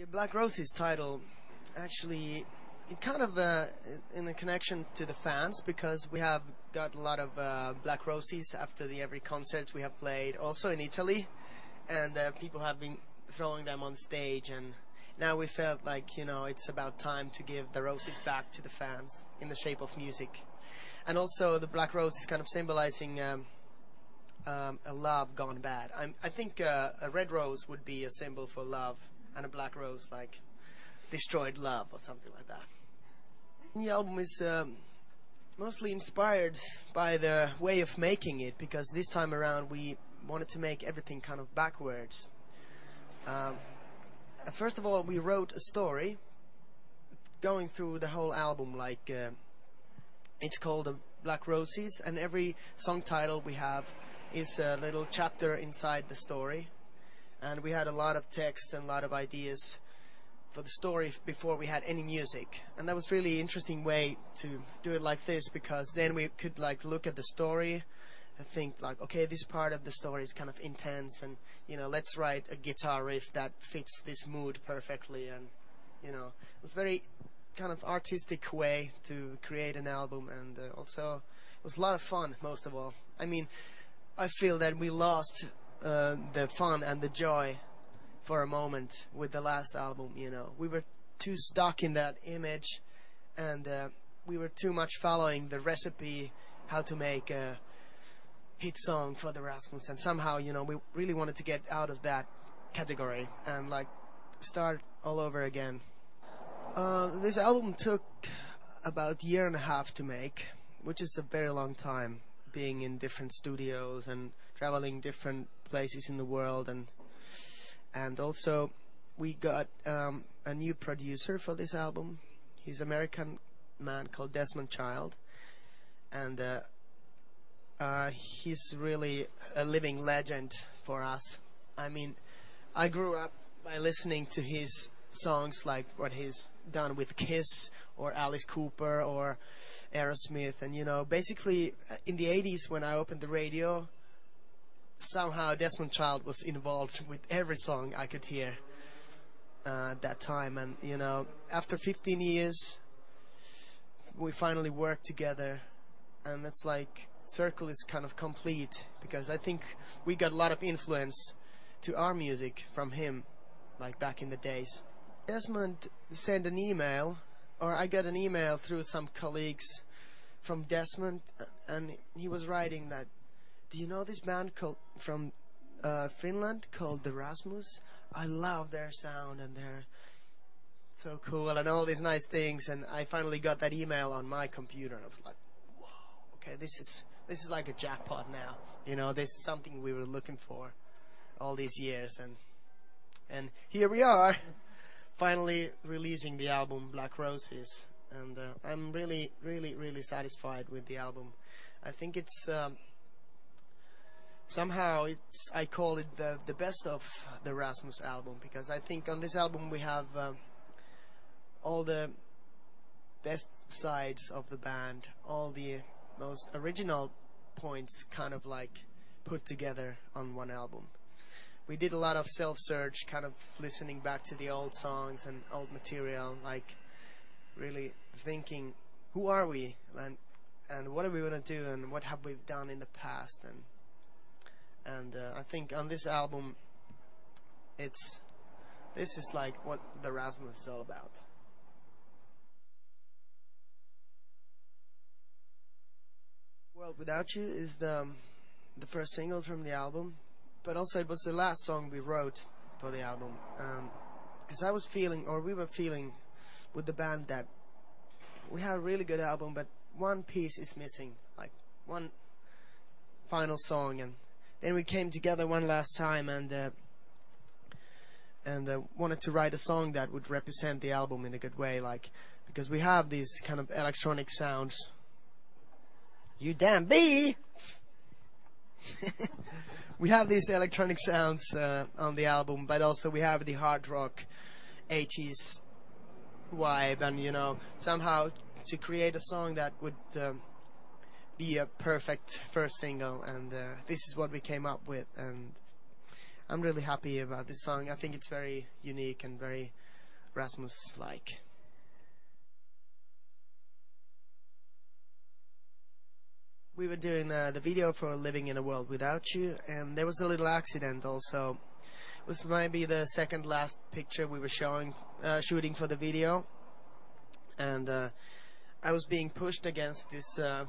The Black Roses title, actually, it kind of in a connection to the fans because we have got a lot of Black Roses after the every concerts we have played, also in Italy, and people have been throwing them on stage, and now we felt like it's about time to give the roses back to the fans in the shape of music, and also the Black Rose is kind of symbolizing a love gone bad. I think a red rose would be a symbol for love, and a black rose like destroyed love or something like that. The album is mostly inspired by the way of making it, because this time around we wanted to make everything kind of backwards. Um, First of all, we wrote a story going through the whole album, like it's called Black Roses, and every song title we have is a little chapter inside the story. And we had a lot of text and a lot of ideas for the story before we had any music, and that was really interesting way to do it like this, because then we could like look at the story and think like, okay, this part of the story is kind of intense, and let's write a guitar riff that fits this mood perfectly, and it was very kind of artistic way to create an album, and also it was a lot of fun. Most of all, I mean, I feel that we lost the fun and the joy for a moment with the last album. We were too stuck in that image, and we were too much following the recipe how to make a hit song for the Rasmus, and somehow we really wanted to get out of that category and like start all over again. This album took about a year and a half to make, which is a very long time, being in different studios and traveling different places in the world, and also we got a new producer for this album. He's an American man called Desmond Child, and he's really a living legend for us. I mean, I grew up by listening to his songs, like what he's done with Kiss or Alice Cooper or Aerosmith, and basically in the 80s when I opened the radio, somehow Desmond Child was involved with every song I could hear at that time. And after 15 years we finally worked together, and it's like circle is kind of complete, because I think we got a lot of influence to our music from him, like back in the days. Desmond sent an email, or I got an email through some colleagues from Desmond, and he was writing that, do you know this band called from Finland called the Rasmus? I love their sound, and they're so cool and all these nice things. And I finally got that email on my computer, and I was like, whoa, okay, this is like a jackpot now. This is something we were looking for all these years, and here we are, finally releasing the album Black Roses, and I'm really, really, really satisfied with the album. I think it's somehow I call it the best of the Rasmus album, because I think on this album we have all the best sides of the band, all the most original points kind of like put together on one album. We did a lot of self-search, kind of listening back to the old songs and old material, like really thinking, who are we, and what are we gonna do, and what have we done in the past, and I think on this album, this is like what the Rasmus is all about. World Without You is the first single from the album, but also it was the last song we wrote for the album, because I was feeling, or we were feeling with the band, that we have a really good album, but one piece is missing, like one final song. And then we came together one last time, and wanted to write a song that would represent the album in a good way, like, because we have these kind of electronic sounds. You damn bee! We have these electronic sounds on the album, but also we have the hard rock 80s vibe, and somehow to create a song that would be a perfect first single, and this is what we came up with, and I'm really happy about this song. I think it's very unique and very Rasmus like. We were doing the video for Living in a World Without You, and there was a little accident also. It was maybe the second last picture we were shooting for the video, and I was being pushed against this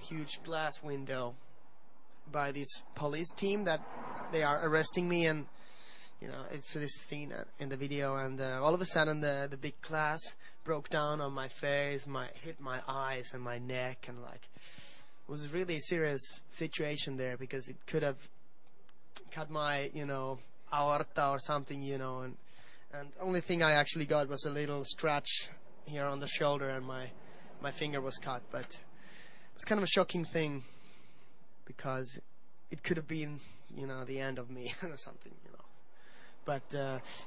huge glass window by this police team that they are arresting me, and it's this scene in the video, and all of a sudden the big glass broke down on my face, hit my eyes and my neck, and like it was a really serious situation there because it could have cut my aorta or something, and only thing I actually got was a little scratch here on the shoulder, and my finger was cut, but it's kind of a shocking thing because it could have been the end of me or something. But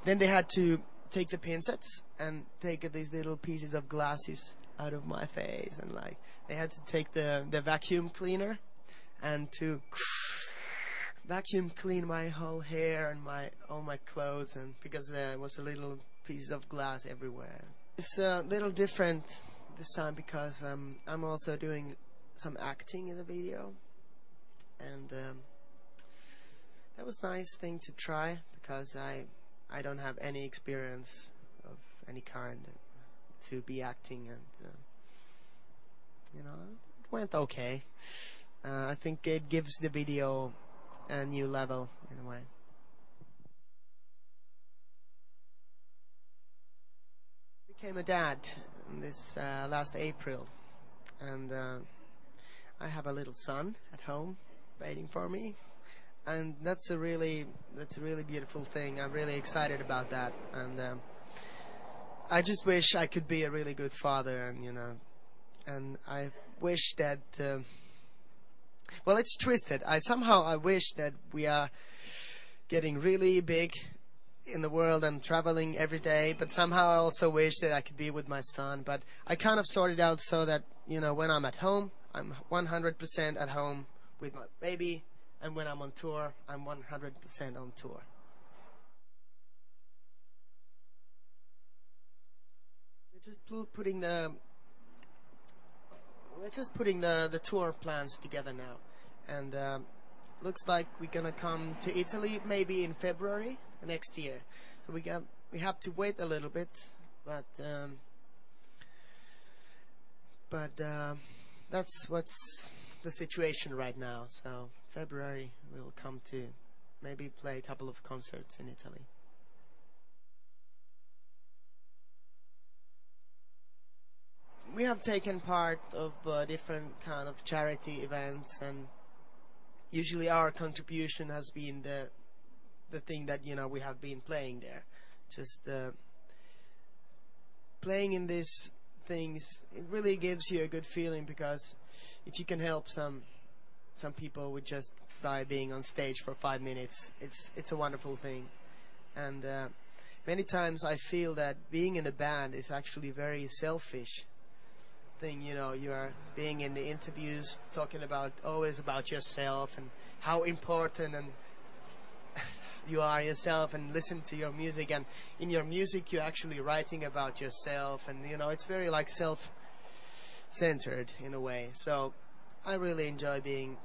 then they had to take the pincets and take these little pieces of glasses out of my face, and like they had to take the vacuum cleaner and to vacuum clean my whole hair and all my clothes, and because there was a little pieces of glass everywhere. It's a little different this time because I'm also doing some acting in the video, and that was a nice thing to try because I don't have any experience of any kind to be acting, and it went okay. I think it gives the video a new level in a way. I became a dad this last April, and I have a little son at home waiting for me, and that's a really beautiful thing. I'm really excited about that, and I just wish I could be a really good father, and I wish that well, it's twisted. I wish that we are getting really big in the world and traveling every day, but somehow I also wish that I could be with my son. But I kind of sorted out so that when I'm at home, I'm 100% at home with my baby, and when I'm on tour, I'm 100% on tour. We're just putting the tour plans together now, and looks like we're gonna come to Italy maybe in February next year. So we have to wait a little bit, but that's what's the situation right now. So February we'll come to maybe play a couple of concerts in Italy. We have taken part of different kind of charity events, and usually our contribution has been the thing that we have been playing there. Just playing in these things, it really gives you a good feeling because if you can help some people with just by being on stage for 5 minutes, it's a wonderful thing. And many times I feel that being in a band is actually very selfish thing. You are being in the interviews talking about always about yourself and how important and you are yourself, and listen to your music, and in your music you're actually writing about yourself, and it's very like self-centered in a way. So I really enjoy being